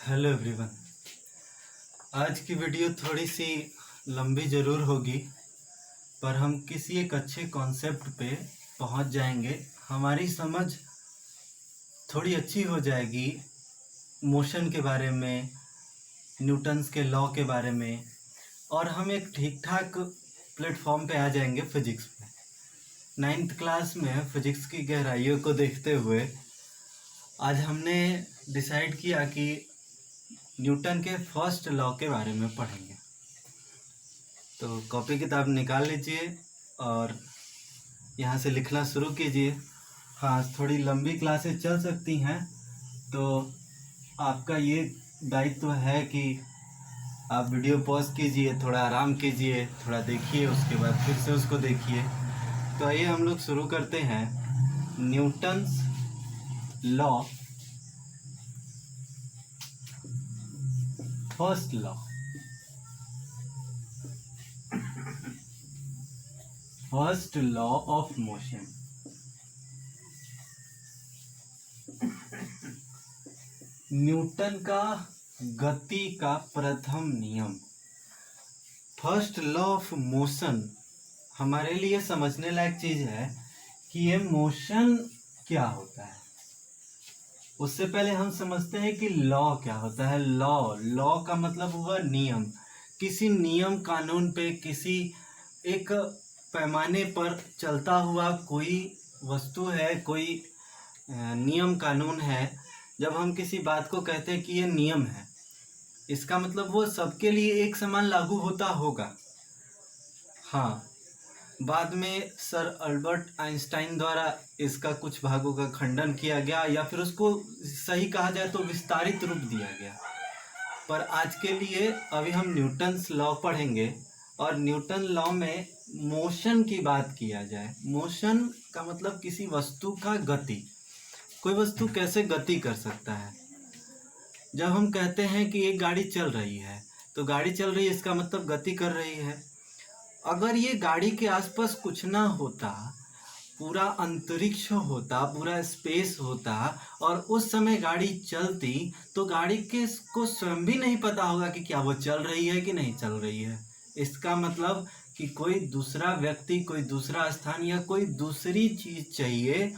Hello everyone. आज की video थोड़ी सी लंबी ज़रूर होगी, पर हम किसी एक अच्छे कॉन्सेप्ट पे पहुंच जाएंगे। हमारी समझ थोड़ी अच्छी हो जाएगी मोशन के बारे में, न्यूटन्स के लॉ के बारे में, और हम एक ठीक ठाक प्लेटफॉर्म पे आ जाएंगे फिजिक्स में। 9th क्लास में फिजिक्स की गहराइयों को देखते हुए आज हमने डिसाइड किया कि न्यूटन के फर्स्ट लॉ के बारे में पढ़ेंगे। तो कॉपी किताब निकाल लीजिए और यहाँ से लिखना शुरू कीजिए। हाँ, थोड़ी लंबी क्लासेस चल सकती हैं, तो आपका ये दायित्व है कि आप वीडियो पॉज कीजिए, थोड़ा आराम कीजिए, थोड़ा देखिए, उसके बाद फिर से उसको देखिए। तो आइए हम लोग शुरू करते हैं। Newton's law, first law. First law of motion. Newton का गति का प्रथम नियम। फर्स्ट लॉ ऑफ मोशन हमारे लिए समझने लायक चीज है कि ये मोशन क्या होता है। उससे पहले हम समझते हैं कि लॉ क्या होता है। लॉ का मतलब हुआ नियम। किसी नियम कानून पे, किसी एक पैमाने पर चलता हुआ कोई वस्तु है, कोई नियम कानून है। जब हम किसी बात को कहते हैं कि ये नियम है, इसका मतलब वो सबके लिए एक समान लागू होता होगा। हाँ, बाद में सर अल्बर्ट आइंस्टाइन द्वारा इसका कुछ भागों का खंडन किया गया, या फिर उसको सही कहा जाए तो विस्तारित रूप दिया गया। पर आज के लिए अभी हम न्यूटन्स लॉ पढ़ेंगे, और न्यूटन लॉ में मोशन की बात किया जाए। मोशन का मतलब किसी वस्तु का गति। कोई वस्तु कैसे गति कर सकता है। जब हम कहते हैं कि एक गाड़ी चल रही है, तो गाड़ी चल रही है, इसका मतलब गति कर रही है। अगर ये गाड़ी के आसपास कुछ ना होता, पूरा अंतरिक्ष होता, पूरा स्पेस होता, और उस समय गाड़ी चलती, तो गाड़ी के को स्वयं भी नहीं पता होगा कि क्या वो चल रही है कि नहीं चल रही है। इसका मतलब कि कोई दूसरा व्यक्ति, कोई दूसरा स्थान या कोई दूसरी चीज चाहिए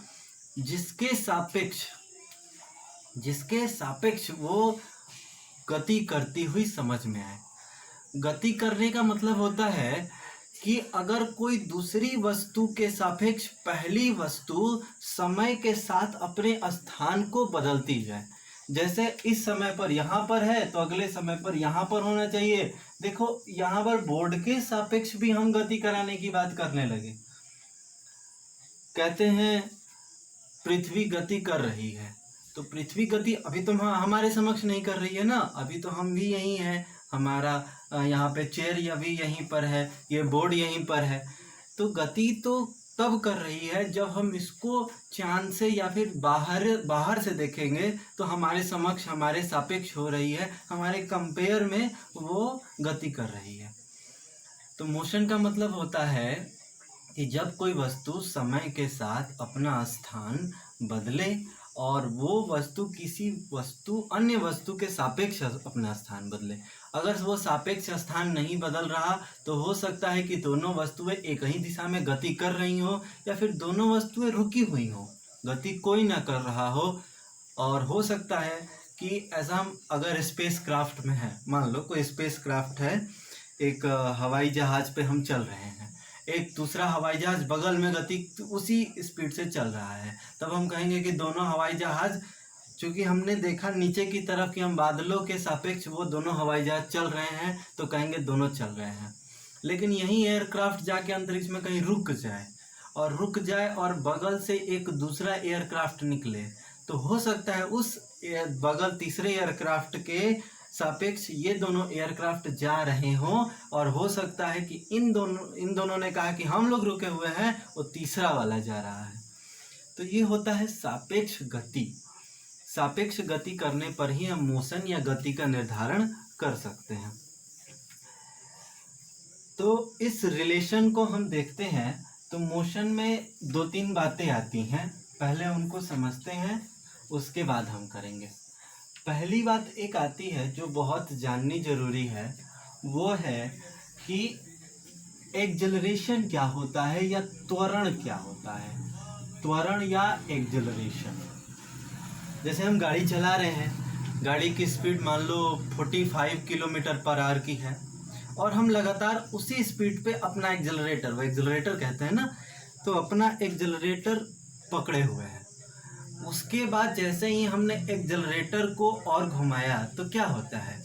जिसके सापेक्ष वो गति करती हुई समझ में आए। गति करने का मतलब होता है कि अगर कोई दूसरी वस्तु के सापेक्ष पहली वस्तु समय के साथ अपने स्थान को बदलती जाए। जैसे इस समय पर यहाँ पर है, तो अगले समय पर यहाँ पर होना चाहिए। देखो, यहाँ पर बोर्ड के सापेक्ष भी हम गति कराने की बात करने लगे। कहते हैं पृथ्वी गति कर रही है, तो पृथ्वी गति अभी तो हमारे समक्ष नहीं कर रही है ना। अभी तो हम भी यहीं हैं, हमारा यहाँ पे चेयर अभी यहीं पर है, ये बोर्ड यहीं पर है। तो गति तो तब कर रही है जब हम इसको चांद से या फिर बाहर से देखेंगे, तो हमारे समक्ष, हमारे सापेक्ष हो रही है, हमारे कंपेयर में वो गति कर रही है। तो मोशन का मतलब होता है कि जब कोई वस्तु समय के साथ अपना स्थान बदले, और वो वस्तु किसी अन्य वस्तु के सापेक्ष अपना स्थान बदले। अगर वो सापेक्ष स्थान नहीं बदल रहा, तो हो सकता है कि दोनों वस्तुएं एक ही दिशा में गति कर रही हो, या फिर दोनों वस्तुएं रुकी हुई हो, गति कोई ना कर रहा हो। और हो सकता है कि ऐसा हम अगर स्पेस क्राफ्ट में है, मान लो कोई स्पेस क्राफ्ट है, एक हवाई जहाज पे हम चल रहे हैं, एक दूसरा हवाई जहाज बगल में गति उसी स्पीड से चल रहा है, तब हम कहेंगे कि दोनों हवाई जहाज, चूंकि हमने देखा नीचे की तरफ कि हम बादलों के सापेक्ष वो दोनों हवाई जहाज चल रहे हैं, तो कहेंगे दोनों चल रहे हैं। लेकिन यही एयरक्राफ्ट जाके अंतरिक्ष में कहीं रुक जाए और बगल से एक दूसरा एयरक्राफ्ट निकले, तो हो सकता है उस बगल तीसरे एयरक्राफ्ट के सापेक्ष ये दोनों एयरक्राफ्ट जा रहे हों, और हो सकता है कि इन दोनों ने कहा कि हम लोग रुके हुए हैं, वो तीसरा वाला जा रहा है। तो ये होता है सापेक्ष गति। सापेक्ष गति करने पर ही हम मोशन या गति का निर्धारण कर सकते हैं। तो इस रिलेशन को हम देखते हैं, तो मोशन में 2-3 बातें आती हैं, पहले उनको समझते हैं, उसके बाद हम करेंगे। पहली बात एक आती है जो बहुत जाननी जरूरी है, वो है कि एक्सेलरेशन क्या होता है या त्वरण क्या होता है। त्वरण या एक्सेलरेशन, जैसे हम गाड़ी चला रहे हैं, गाड़ी की स्पीड मान लो 45 किलोमीटर पर आवर की है और हम लगातार उसी स्पीड पे अपना एक्सेलरेटर, वो एक्सेलरेटर कहते हैं ना, तो अपना एक्सेलरेटर पकड़े हुए हैं। उसके बाद जैसे ही हमने एक्सेलरेटर को और घुमाया तो क्या होता है,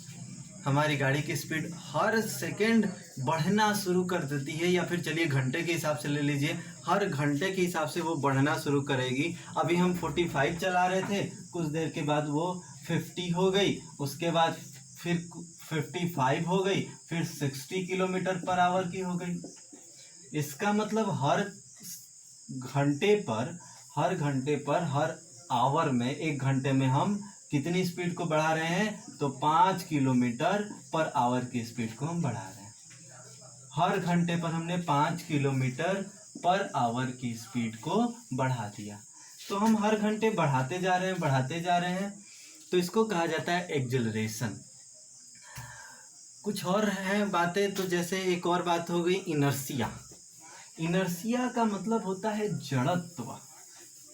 हमारी गाड़ी की स्पीड हर सेकंड बढ़ना शुरू कर देती है, या फिर चलिए घंटे के हिसाब से ले लीजिए, हर घंटे के हिसाब से वो बढ़ना शुरू करेगी। अभी हम 45 चला रहे थे, कुछ देर के बाद वो 50 हो गई, उसके बाद फिर 55 हो गई, फिर 60 किलोमीटर पर आवर की हो गई। इसका मतलब हर आवर में, एक घंटे में हम कितनी स्पीड को बढ़ा रहे हैं, तो 5 किलोमीटर पर आवर की स्पीड को हम बढ़ा रहे हैं। हर घंटे पर हमने 5 किलोमीटर पर आवर की स्पीड को बढ़ा दिया। तो हम हर घंटे बढ़ाते जा रहे हैं, तो इसको कहा जाता है एक्सेलरेशन। कुछ और है बातें, तो जैसे एक और बात हो गई इनर्शिया। इनर्शिया का मतलब होता है जड़त्व,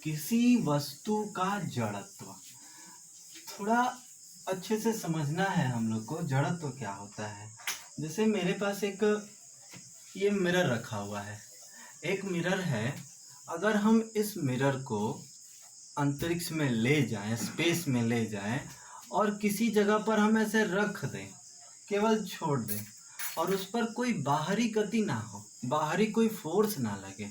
किसी वस्तु का जड़त्व। थोड़ा अच्छे से समझना है हम लोग को, जड़त्व क्या होता है। जैसे मेरे पास एक ये मिरर रखा हुआ है, एक मिरर है, अगर हम इस मिरर को अंतरिक्ष में ले जाएं, स्पेस में ले जाएं और किसी जगह पर हम ऐसे रख दें, केवल छोड़ दें, और उस पर कोई बाहरी गति ना हो, बाहरी कोई फोर्स ना लगे,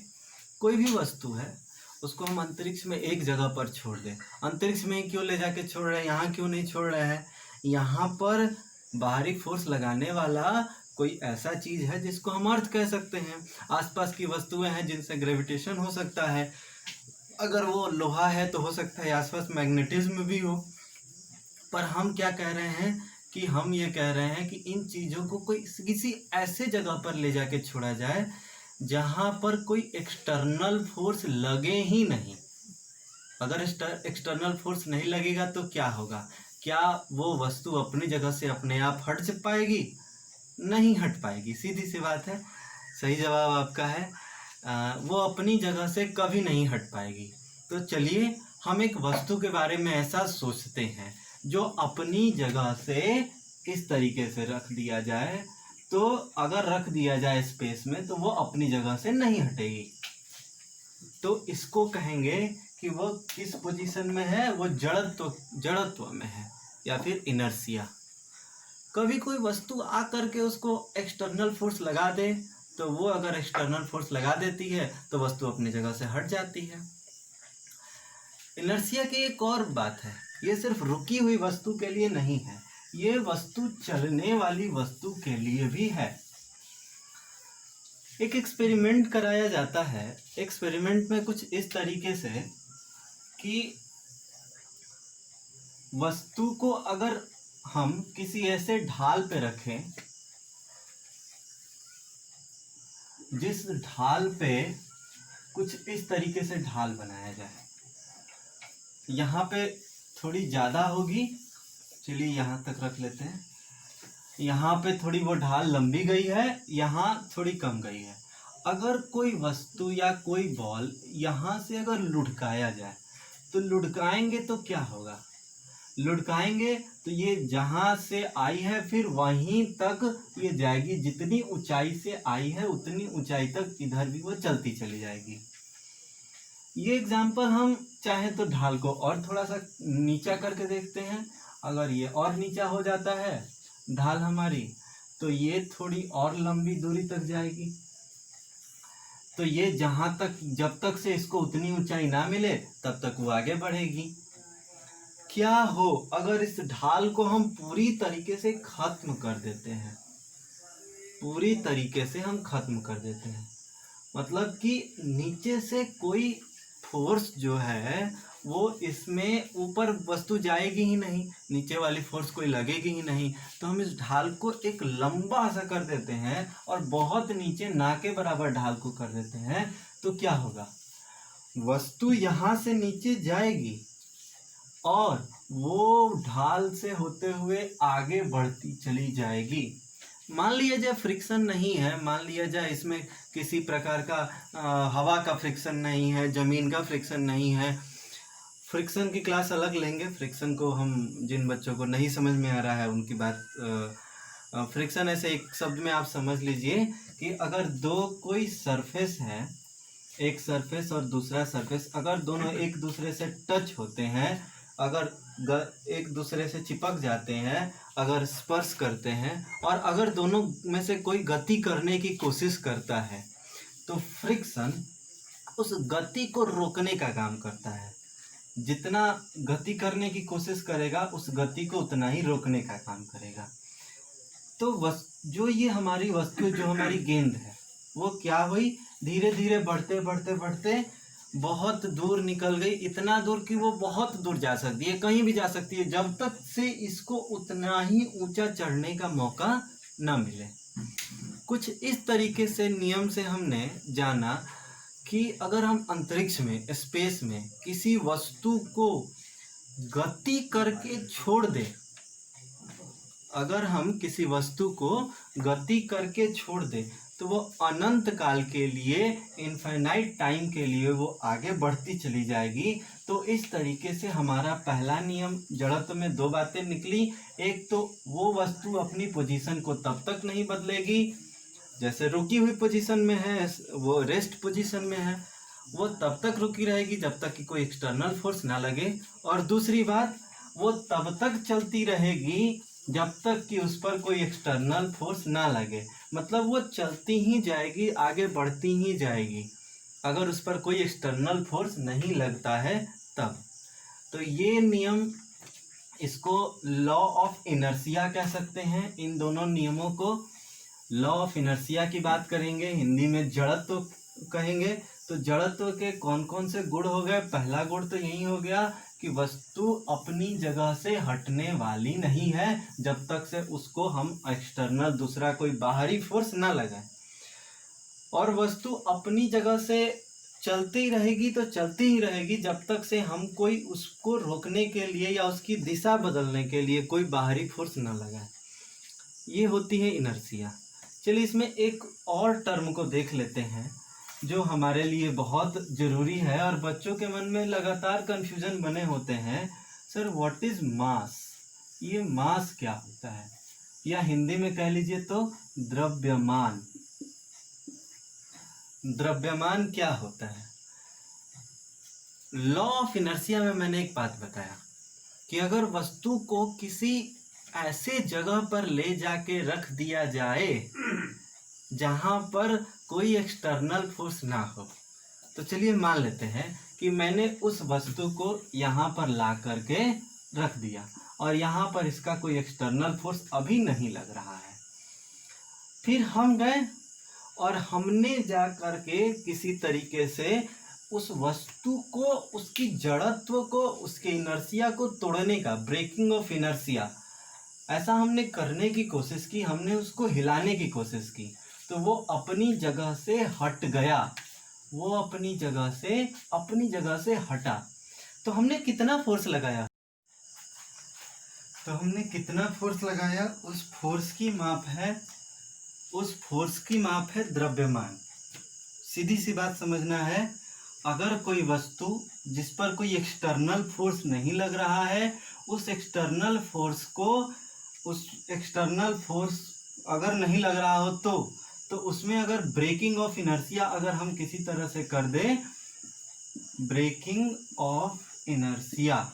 कोई भी वस्तु है उसको हम अंतरिक्ष में एक जगह पर छोड़ दें। अंतरिक्ष में क्यों ले जाके छोड़ रहे हैं, यहाँ क्यों नहीं छोड़ रहे हैं, यहाँ पर बाहरी फोर्स लगाने वाला कोई ऐसा चीज है जिसको हम अर्थ कह सकते हैं। आसपास की वस्तुएं हैं जिनसे ग्रेविटेशन हो सकता है, अगर वो लोहा है तो हो सकता है आसपास मैग्नेटिज्म भी हो। पर हम क्या कह रहे हैं कि हम ये कह रहे हैं कि इन चीज़ों को कोई किसी ऐसे जगह पर ले जाके छोड़ा जाए जहाँ पर कोई एक्सटर्नल फोर्स लगे ही नहीं। अगर एक्सटर्नल फोर्स नहीं लगेगा तो क्या होगा, क्या वो वस्तु अपनी जगह से अपने आप हट पाएगी? नहीं हट पाएगी, सीधी सी बात है। सही जवाब आपका है, वो अपनी जगह से कभी नहीं हट पाएगी। तो चलिए हम एक वस्तु के बारे में ऐसा सोचते हैं जो अपनी जगह से इस तरीके से रख दिया जाए, तो अगर रख दिया जाए स्पेस में तो वो अपनी जगह से नहीं हटेगी। तो इसको कहेंगे कि वो किस पोजीशन में है, वो जड़त्व में है या फिर इनर्शिया। कभी कोई वस्तु आ करके उसको एक्सटर्नल फोर्स लगा दे, तो वो अगर एक्सटर्नल फोर्स लगा देती है तो वस्तु अपनी जगह से हट जाती है। इनर्शिया की एक और बात है, ये सिर्फ रुकी हुई वस्तु के लिए नहीं है, ये वस्तु चलने वाली वस्तु के लिए भी है। एक एक्सपेरिमेंट कराया जाता है, एक्सपेरिमेंट में कुछ इस तरीके से कि वस्तु को अगर हम किसी ऐसे ढाल पे रखें जिस ढाल पे कुछ इस तरीके से ढाल बनाया जाए, यहाँ पे थोड़ी ज़्यादा होगी, चलिए यहाँ तक रख लेते हैं, यहाँ पे थोड़ी वो ढाल लंबी गई है, यहाँ थोड़ी कम गई है। अगर कोई वस्तु या कोई बॉल यहाँ से अगर लुढ़काया जाए तो लुढ़काएंगे तो क्या होगा, लुढ़काएंगे तो ये जहाँ से आई है फिर वहीं तक ये जाएगी, जितनी ऊंचाई से आई है उतनी ऊंचाई तक इधर भी वो चलती चली जाएगी। ये एग्जाम्पल हम चाहे तो ढाल को और थोड़ा सा नीचा करके देखते हैं। अगर ये और नीचा हो जाता है ढाल हमारी, तो ये थोड़ी और लंबी दूरी तक जाएगी। तो ये जहाँ तक, जब तक से इसको उतनी ऊंचाई ना मिले तब तक वो आगे बढ़ेगी। क्या हो अगर इस ढाल को हम पूरी तरीके से खत्म कर देते हैं, पूरी तरीके से हम खत्म कर देते हैं, मतलब कि नीचे से कोई फोर्स जो है वो इसमें ऊपर वस्तु जाएगी ही नहीं, नीचे वाली फोर्स कोई लगेगी ही नहीं। तो हम इस ढाल को एक लंबा सा कर देते हैं और बहुत नीचे ना के बराबर ढाल को कर देते हैं, तो क्या होगा, वस्तु यहाँ से नीचे जाएगी और वो ढाल से होते हुए आगे बढ़ती चली जाएगी। मान लिया जाए फ्रिक्शन नहीं है, मान लिया जाए इसमें किसी प्रकार का हवा का फ्रिक्शन नहीं है, ज़मीन का फ्रिक्शन नहीं है। फ्रिक्शन की क्लास अलग लेंगे, फ्रिक्शन को हम जिन बच्चों को नहीं समझ में आ रहा है उनकी बात। फ्रिक्शन ऐसे एक शब्द में आप समझ लीजिए कि अगर दो कोई सरफेस है, एक सरफेस और दूसरा सरफेस, अगर दोनों एक दूसरे से टच होते हैं, अगर एक दूसरे से चिपक जाते हैं, अगर स्पर्श करते हैं, और अगर दोनों में से कोई गति करने की कोशिश करता है, तो फ्रिक्शन उस गति को रोकने का काम करता है। जितना गति करने की कोशिश करेगा, उस गति को उतना ही रोकने का काम करेगा। तो जो ये हमारी वस्तु, जो हमारी गेंद है, वो क्या हुई, धीरे धीरे बढ़ते बढ़ते बढ़ते बहुत दूर निकल गई, इतना दूर कि वो बहुत दूर जा सकती है, कहीं भी जा सकती है, जब तक से इसको उतना ही ऊंचा चढ़ने का मौका न मिले। कुछ इस तरीके से नियम से हमने जाना कि अगर हम अंतरिक्ष में, स्पेस में किसी वस्तु को गति करके छोड़ दें, अगर हम किसी वस्तु को गति करके छोड़ दें, तो वो अनंत काल के लिए, इनफाइनाइट टाइम के लिए वो आगे बढ़ती चली जाएगी। तो इस तरीके से हमारा पहला नियम जड़त्व में दो बातें निकली। एक तो वो वस्तु अपनी पोजीशन को तब तक नहीं बदलेगी, जैसे रुकी हुई पोजीशन में है, वो रेस्ट पोजीशन में है, वो तब तक रुकी रहेगी जब तक कि कोई एक्सटर्नल फोर्स ना लगे। और दूसरी बात, वो तब तक चलती रहेगी जब तक कि उस पर कोई एक्सटर्नल फोर्स ना लगे। मतलब वो चलती ही जाएगी, आगे बढ़ती ही जाएगी, अगर उस पर कोई एक्सटर्नल फोर्स नहीं लगता है तब। तो ये नियम, इसको लॉ ऑफ इनर्शिया कह सकते हैं। इन दोनों नियमों को लॉ ऑफ इनर्शिया की बात करेंगे, हिंदी में जड़त्व कहेंगे। तो जड़त्व के कौन कौन से गुण हो गए? पहला गुण तो यही हो गया कि वस्तु अपनी जगह से हटने वाली नहीं है जब तक से उसको हम एक्सटर्नल, दूसरा कोई बाहरी फोर्स ना लगाए। और वस्तु अपनी जगह से चलती रहेगी तो चलती ही रहेगी जब तक से हम कोई उसको रोकने के लिए या उसकी दिशा बदलने के लिए कोई बाहरी फोर्स ना लगाए। ये होती है इनर्शिया। चलिए इसमें एक और टर्म को देख लेते हैं जो हमारे लिए बहुत ज़रूरी है और बच्चों के मन में लगातार कन्फ्यूजन बने होते हैं। Sir what is mass? ये मास क्या होता है? या हिंदी में कह लीजिए तो द्रव्यमान। द्रव्यमान क्या होता है? लॉ ऑफ इनर्शिया में मैंने एक बात बताया कि अगर वस्तु को किसी ऐसे जगह पर ले जाके रख दिया जाए जहां पर कोई एक्सटर्नल फोर्स ना हो, तो चलिए मान लेते हैं कि मैंने उस वस्तु को यहाँ पर ला करके रख दिया और यहाँ पर इसका कोई एक्सटर्नल फोर्स अभी नहीं लग रहा है। फिर हम गए और हमने जा करके किसी तरीके से उस वस्तु को, उसकी जड़त्व को, उसके इनर्शिया को तोड़ने का, ब्रेकिंग ऑफ इनर्शिया, ऐसा हमने करने की कोशिश की, हमने उसको हिलाने की कोशिश की, तो वो अपनी जगह से हट गया, वो अपनी जगह से हटा। तो हमने कितना फोर्स लगाया? उस फोर्स की माप है द्रव्यमान। सीधी सी बात समझना है, अगर कोई वस्तु जिस पर कोई एक्सटर्नल फोर्स नहीं लग रहा है, उस एक्सटर्नल फोर्स अगर नहीं लग रहा हो तो उसमें अगर ब्रेकिंग ऑफ इनर्शिया अगर हम किसी तरह से कर दें, ब्रेकिंग ऑफ इनर्शिया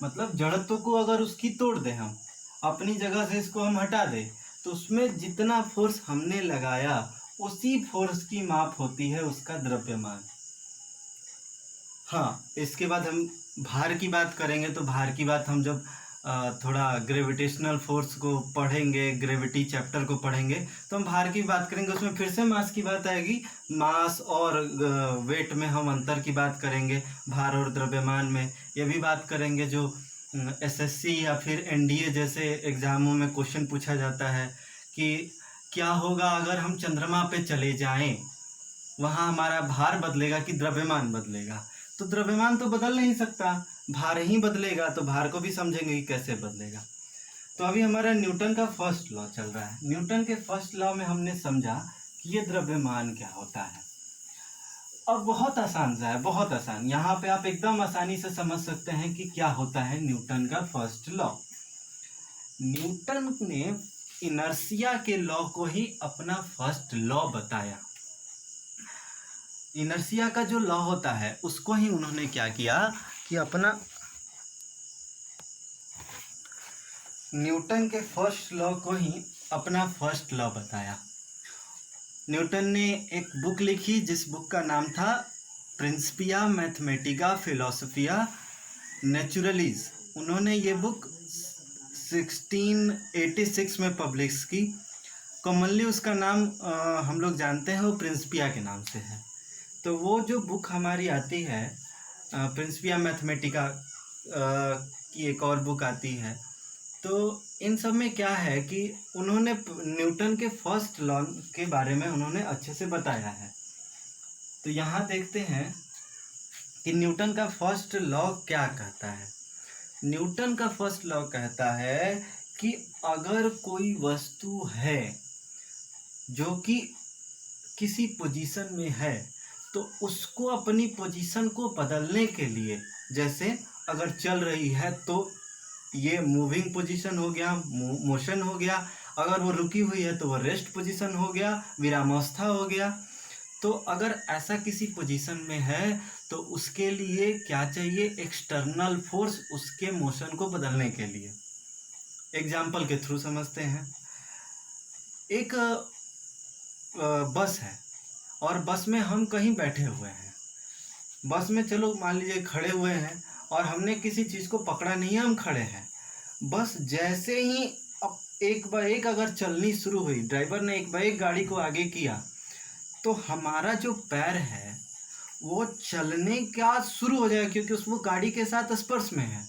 मतलब जड़त्व को अगर उसकी तोड़ दें, हम अपनी जगह से इसको हम हटा दें, तो उसमें जितना फोर्स हमने लगाया उसी फोर्स की माप होती है उसका द्रव्यमान। हाँ, इसके बाद हम भार की बात करेंगे, तो भार की बात हम जब थोड़ा ग्रेविटेशनल फोर्स को पढ़ेंगे, ग्रेविटी चैप्टर को पढ़ेंगे, तो हम भार की बात करेंगे, उसमें फिर से मास की बात आएगी। मास और वेट में हम अंतर की बात करेंगे, भार और द्रव्यमान में ये भी बात करेंगे। जो एसएससी या फिर एनडीए जैसे एग्ज़ामों में क्वेश्चन पूछा जाता है कि क्या होगा अगर हम चंद्रमा पे चले जाएं, वहाँ हमारा भार बदलेगा कि द्रव्यमान बदलेगा? तो द्रव्यमान तो बदल नहीं सकता, भार ही बदलेगा, तो भार को भी समझेंगे कि कैसे बदलेगा। तो अभी हमारा न्यूटन का फर्स्ट लॉ चल रहा है। न्यूटन के फर्स्ट लॉ में हमने समझा कि ये द्रव्यमान क्या होता है। अब बहुत आसान सा है, बहुत आसान। यहाँ पे आप एकदम आसानी से समझ सकते हैं कि क्या होता है न्यूटन का फर्स्ट लॉ। न्यूटन ने इनर्शिया के लॉ को ही अपना फर्स्ट लॉ बताया। इनर्शिया का जो लॉ होता है उसको ही उन्होंने क्या किया कि अपना न्यूटन के फर्स्ट लॉ को ही अपना फर्स्ट लॉ बताया। न्यूटन ने एक बुक लिखी जिस बुक का नाम था प्रिंसिपिया मैथमेटिका फिलोसोफिया नेचुरलिस। उन्होंने ये बुक 1686 में पब्लिश की। कॉमनली उसका नाम हम लोग जानते हैं वो प्रिंसिपिया के नाम से है। तो वो जो बुक हमारी आती है प्रिंसिपिया मैथमेटिका की एक और बुक आती है, तो इन सब में क्या है कि उन्होंने न्यूटन के फर्स्ट लॉ के बारे में उन्होंने अच्छे से बताया है। तो यहाँ देखते हैं कि न्यूटन का फर्स्ट लॉ क्या कहता है। न्यूटन का फर्स्ट लॉ कहता है कि अगर कोई वस्तु है जो कि किसी पोजीशन में है तो उसको अपनी पोजीशन को बदलने के लिए, जैसे अगर चल रही है तो ये मूविंग पोजीशन हो गया, मोशन हो गया। अगर वो रुकी हुई है तो वो रेस्ट पोजीशन हो गया, विरामावस्था हो गया। तो अगर ऐसा किसी पोजीशन में है तो उसके लिए क्या चाहिए, एक्सटर्नल फोर्स उसके मोशन को बदलने के लिए। एग्जाम्पल के थ्रू समझते हैं। एक बस है और बस में हम कहीं बैठे हुए हैं। बस में चलो मान लीजिए खड़े हुए हैं और हमने किसी चीज़ को पकड़ा नहीं है, हम खड़े हैं। बस जैसे ही अब एक बार एक अगर चलनी शुरू हुई, ड्राइवर ने एक बार एक गाड़ी को आगे किया, तो हमारा जो पैर है वो चलने का शुरू हो जाएगा क्योंकि उस वो गाड़ी के साथ स्पर्श में है।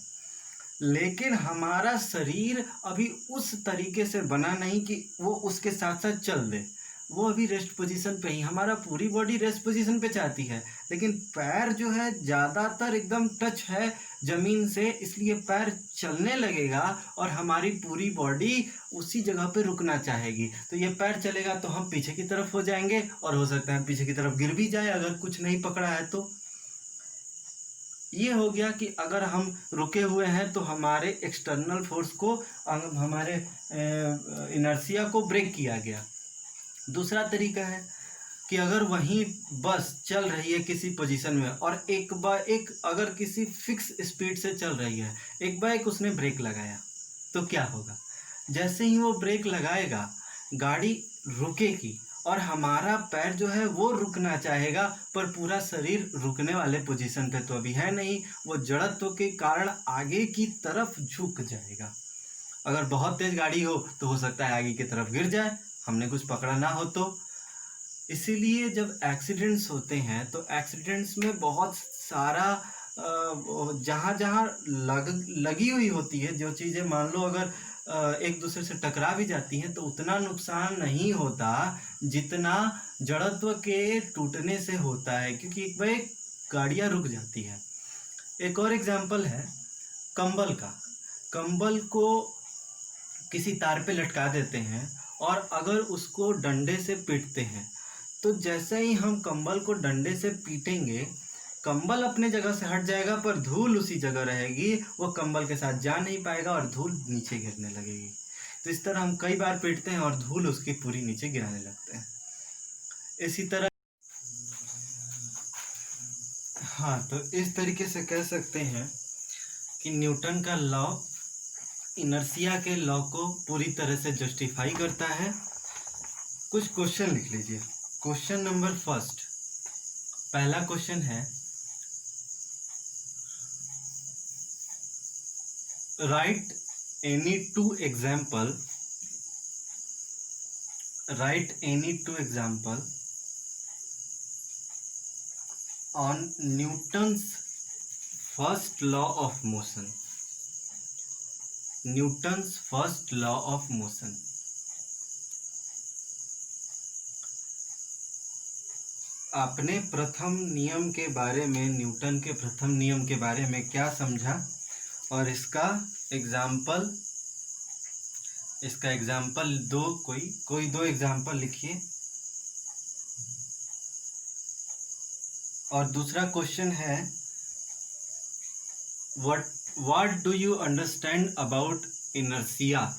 लेकिन हमारा शरीर अभी उस तरीके से बना नहीं कि वो उसके साथ साथ चल दे। वो अभी रेस्ट पोजीशन पे ही, हमारा पूरी बॉडी रेस्ट पोजीशन पे चाहती है, लेकिन पैर जो है ज़्यादातर एकदम टच है ज़मीन से, इसलिए पैर चलने लगेगा और हमारी पूरी बॉडी उसी जगह पे रुकना चाहेगी। तो ये पैर चलेगा तो हम पीछे की तरफ हो जाएंगे और हो सकता है पीछे की तरफ गिर भी जाए अगर कुछ नहीं पकड़ा है तो। ये हो गया कि अगर हम रुके हुए हैं तो हमारे एक्सटर्नल फोर्स को, हमारे इनर्शिया को ब्रेक किया गया। दूसरा तरीका है कि अगर वहीं बस चल रही है किसी पोजीशन में और एक बार एक अगर किसी फिक्स स्पीड से चल रही है, एक बार एक उसने ब्रेक लगाया तो क्या होगा, जैसे ही वो ब्रेक लगाएगा गाड़ी रुकेगी और हमारा पैर जो है वो रुकना चाहेगा, पर पूरा शरीर रुकने वाले पोजीशन पे तो अभी है नहीं, वो जड़त्व के कारण आगे की तरफ झुक जाएगा। अगर बहुत तेज गाड़ी हो तो हो सकता है आगे की तरफ गिर जाए, हमने कुछ पकड़ा ना हो तो। इसीलिए जब एक्सीडेंट्स होते हैं तो एक्सीडेंट्स में बहुत सारा जहाँ जहाँ लगी हुई होती है जो चीज़ें, मान लो अगर एक दूसरे से टकरा भी जाती हैं तो उतना नुकसान नहीं होता जितना जड़त्व के टूटने से होता है, क्योंकि एक बार गाड़ियाँ रुक जाती है। एक और एग्जांपल है कंबल का। कंबल को किसी तार पे लटका देते हैं और अगर उसको डंडे से पीटते हैं तो जैसे ही हम कंबल को डंडे से पीटेंगे, कंबल अपने जगह से हट जाएगा पर धूल उसी जगह रहेगी, वो कंबल के साथ जा नहीं पाएगा और धूल नीचे गिरने लगेगी। तो इस तरह हम कई बार पीटते हैं और धूल उसकी पूरी नीचे गिराने लगते हैं। इसी तरह हाँ, तो इस तरीके से कह सकते हैं कि न्यूटन का लॉ इनर्शिया के लॉ को पूरी तरह से जस्टिफाई करता है। कुछ क्वेश्चन लिख लीजिए। क्वेश्चन नंबर फर्स्ट, पहला क्वेश्चन है, right any two example on Newton's first law of motion. Newton's first law of motion. आपने प्रथम नियम के बारे में, न्यूटन के प्रथम नियम के बारे में क्या समझा, और इसका एग्जाम्पल दो, कोई दो एग्जाम्पल लिखिए। और दूसरा क्वेश्चन है, what do you understand about inertia?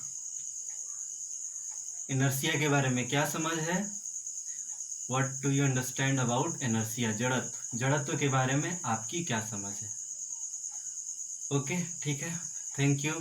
Inertia के बारे में क्या समझ है? What do you understand about inertia? जड़त्व के बारे में आपकी क्या समझ है? ओके, ठीक है, थैंक यू।